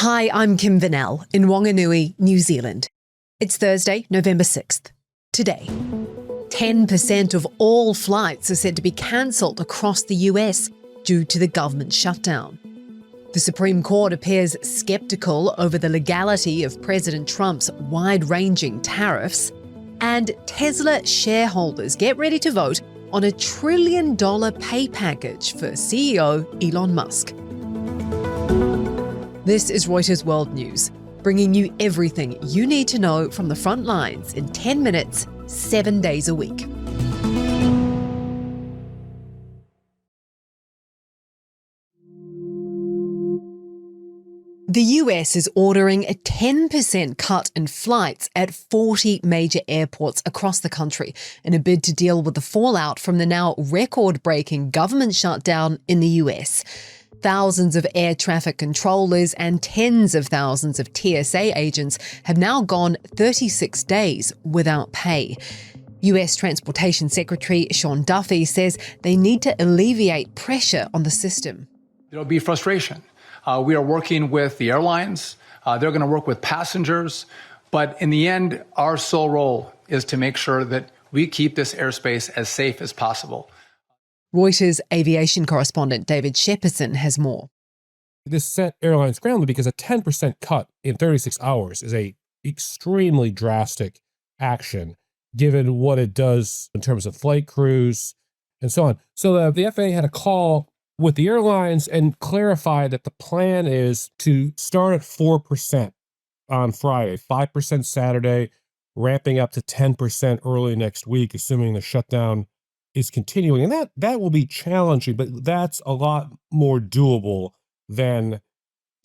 Hi, I'm Kim Vinnell in Whanganui, New Zealand. It's Thursday, November 6th. Today, 10% of all flights are said to be cancelled across the US due to the government shutdown. The Supreme Court appears sceptical over the legality of President Trump's wide-ranging tariffs. And Tesla shareholders get ready to vote on a $1 trillion pay package for CEO Elon Musk. This is Reuters World News, bringing you everything you need to know from the front lines in 10 minutes, 7 days a week. The US is ordering a 10% cut in flights at 40 major airports across the country in a bid to deal with the fallout from the now record-breaking government shutdown in the US. Thousands of air traffic controllers and tens of thousands of TSA agents have now gone 36 days without pay. US Transportation Secretary Sean Duffy says they need to alleviate pressure on the system. There'll be frustration. We are working with the airlines. They're going to work with passengers. But in the end, our sole role is to make sure that we keep this airspace as safe as possible. Reuters aviation correspondent David Shepperson has more. This sent airlines scrambling because a 10% cut in 36 hours is a extremely drastic action, given what it does in terms of flight crews and so on. So the FAA had a call with the airlines and clarified that the plan is to start at 4% on Friday, 5% Saturday, ramping up to 10% early next week, assuming the shutdown is continuing. And that will be challenging, but that's a lot more doable than,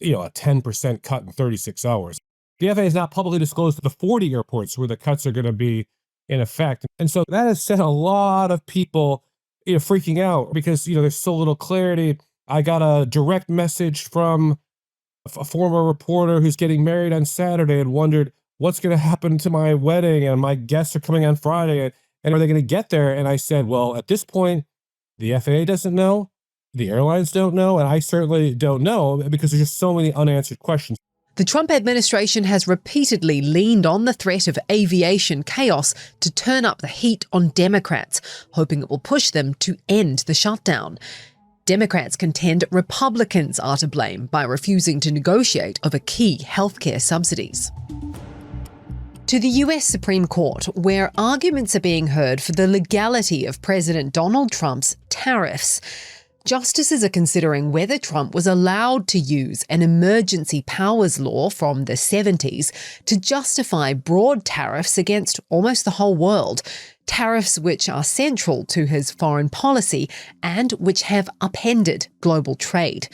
a 10% cut in 36 hours. The FAA has not publicly disclosed the 40 airports where the cuts are going to be in effect. And so that has sent a lot of people freaking out because, there's so little clarity. I got a direct message from a former reporter who's getting married on Saturday and wondered what's going to happen to my wedding, and my guests are coming on Friday, and are they going to get there? And I said, well, at this point, the FAA doesn't know, the airlines don't know, and I certainly don't know because there's just so many unanswered questions. The Trump administration has repeatedly leaned on the threat of aviation chaos to turn up the heat on Democrats, hoping it will push them to end the shutdown. Democrats contend Republicans are to blame by refusing to negotiate over key healthcare subsidies. To the US Supreme Court, where arguments are being heard for the legality of President Donald Trump's tariffs. Justices are considering whether Trump was allowed to use an emergency powers law from the 70s to justify broad tariffs against almost the whole world, tariffs which are central to his foreign policy and which have upended global trade.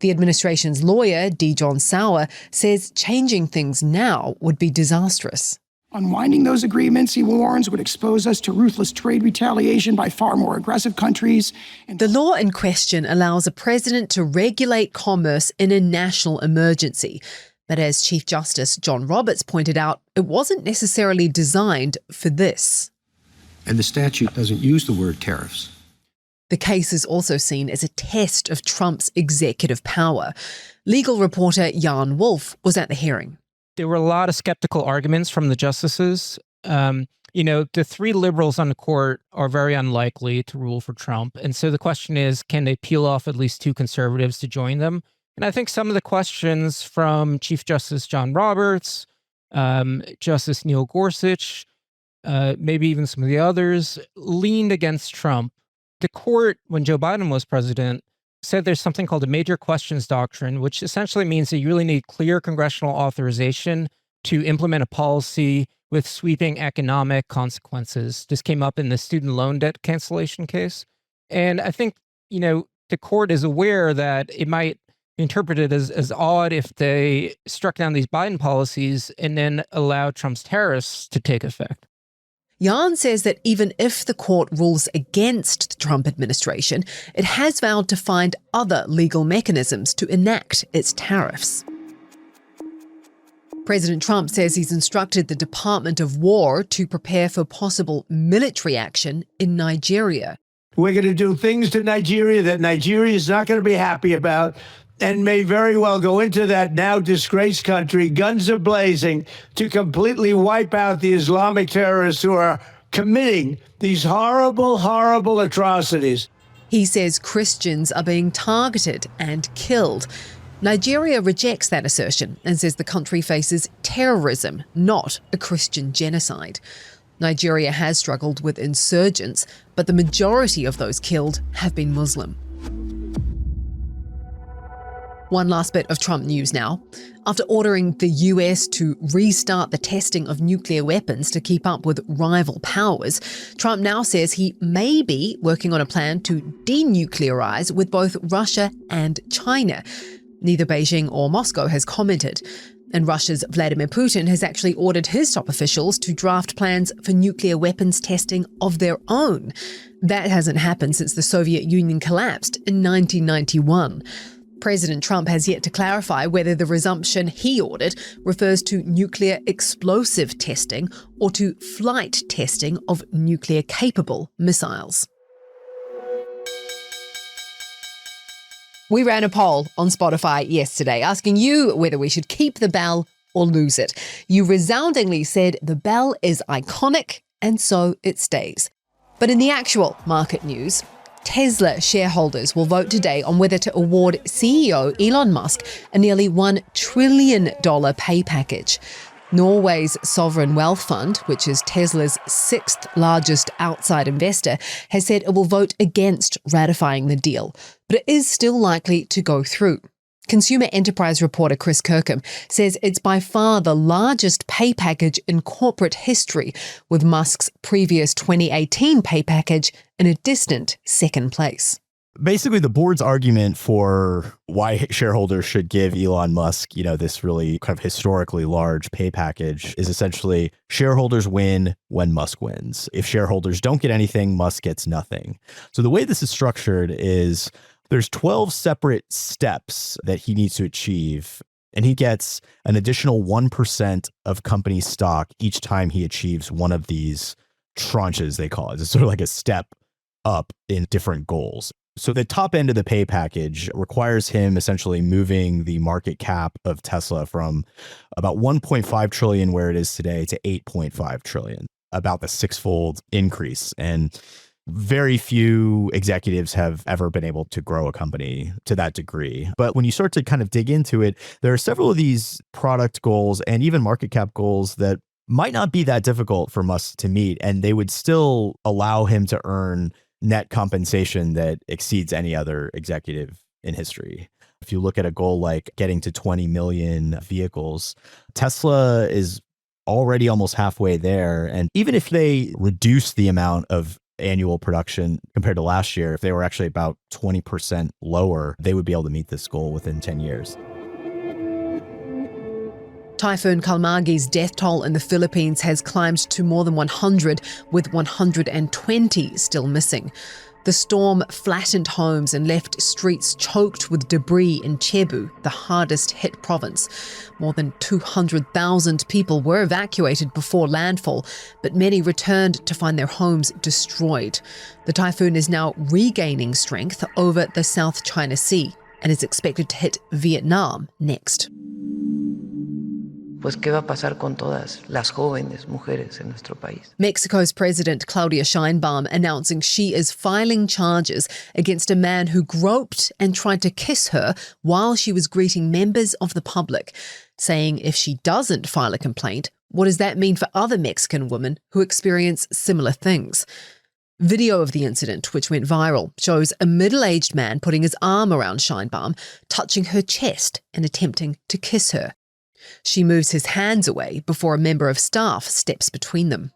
The administration's lawyer, D. John Sauer, says changing things now would be disastrous. Unwinding those agreements, he warns, would expose us to ruthless trade retaliation by far more aggressive countries. The law in question allows a president to regulate commerce in a national emergency. But as Chief Justice John Roberts pointed out, it wasn't necessarily designed for this. And the statute doesn't use the word tariffs. The case is also seen as a test of Trump's executive power. Legal reporter Jan Wolf was at the hearing. There were a lot of skeptical arguments from the justices. The three liberals on the court are very unlikely to rule for Trump. And so the question is, can they peel off at least two conservatives to join them? And I think some of the questions from Chief Justice John Roberts, Justice Neil Gorsuch, maybe even some of the others, leaned against Trump. The court, when Joe Biden was president, said there's something called a major questions doctrine, which essentially means that you really need clear congressional authorization to implement a policy with sweeping economic consequences. This came up in the student loan debt cancellation case. And I think, the court is aware that it might be interpreted as odd if they struck down these Biden policies and then allowed Trump's tariffs to take effect. Jan says that even if the court rules against the Trump administration, it has vowed to find other legal mechanisms to enact its tariffs. President Trump says he's instructed the Department of War to prepare for possible military action in Nigeria. We're going to do things to Nigeria that Nigeria is not going to be happy about. and may very well go into that now disgraced country, guns are blazing, to completely wipe out the Islamic terrorists who are committing these horrible, horrible atrocities. He says Christians are being targeted and killed. Nigeria rejects that assertion and says the country faces terrorism, not a Christian genocide. Nigeria has struggled with insurgents, but the majority of those killed have been Muslim. One last bit of Trump news now. After ordering the US to restart the testing of nuclear weapons to keep up with rival powers, Trump now says he may be working on a plan to denuclearize with both Russia and China. Neither Beijing or Moscow has commented. And Russia's Vladimir Putin has actually ordered his top officials to draft plans for nuclear weapons testing of their own. That hasn't happened since the Soviet Union collapsed in 1991. President Trump has yet to clarify whether the resumption he ordered refers to nuclear explosive testing or to flight testing of nuclear-capable missiles. We ran a poll on Spotify yesterday asking you whether we should keep the bell or lose it. You resoundingly said the bell is iconic, and so it stays. But in the actual market news, Tesla shareholders will vote today on whether to award CEO Elon Musk a nearly $1 trillion pay package. Norway's sovereign wealth fund, which is Tesla's sixth largest outside investor, has said it will vote against ratifying the deal, but it is still likely to go through. Consumer enterprise reporter Chris Kirkham says it's by far the largest pay package in corporate history, with Musk's previous 2018 pay package in a distant second place. Basically, the board's argument for why shareholders should give Elon Musk, this really kind of historically large pay package is essentially shareholders win when Musk wins. If shareholders don't get anything, Musk gets nothing. So the way this is structured is there's 12 separate steps that he needs to achieve, and he gets an additional 1% of company stock each time he achieves one of these tranches, they call it. It's sort of like a step up in different goals. So the top end of the pay package requires him essentially moving the market cap of Tesla from about 1.5 trillion where it is today to 8.5 trillion, about the sixfold increase. And very few executives have ever been able to grow a company to that degree. But when you start to kind of dig into it, there are several of these product goals and even market cap goals that might not be that difficult for Musk to meet, and they would still allow him to earn net compensation that exceeds any other executive in history. If you look at a goal like getting to 20 million vehicles, Tesla is already almost halfway there. And even if they reduce the amount of annual production compared to last year, if they were actually about 20% lower, they would be able to meet this goal within 10 years. Typhoon Kalmagi's death toll in the Philippines has climbed to more than 100, with 120 still missing. The storm flattened homes and left streets choked with debris in Cebu, the hardest hit province. More than 200,000 people were evacuated before landfall, but many returned to find their homes destroyed. The typhoon is now regaining strength over the South China Sea and is expected to hit Vietnam next. Pues, ¿qué va a pasar con todas las jóvenes mujeres en nuestro país? Mexico's President Claudia Sheinbaum announcing she is filing charges against a man who groped and tried to kiss her while she was greeting members of the public, saying if she doesn't file a complaint, what does that mean for other Mexican women who experience similar things? Video of the incident, which went viral, shows a middle-aged man putting his arm around Sheinbaum, touching her chest and attempting to kiss her. She moves his hands away before a member of staff steps between them.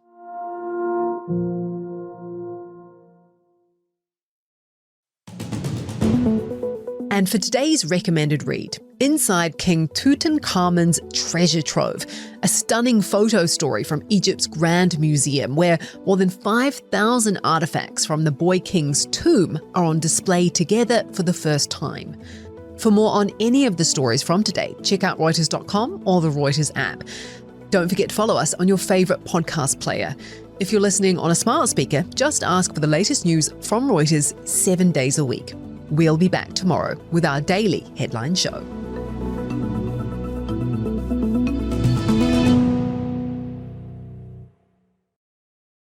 And for today's recommended read, inside King Tutankhamun's treasure trove, a stunning photo story from Egypt's Grand Museum, where more than 5,000 artifacts from the boy king's tomb are on display together for the first time. For more on any of the stories from today, check out Reuters.com or the Reuters app. Don't forget to follow us on your favorite podcast player. If you're listening on a smart speaker, just ask for the latest news from Reuters 7 days a week. We'll be back tomorrow with our daily headline show.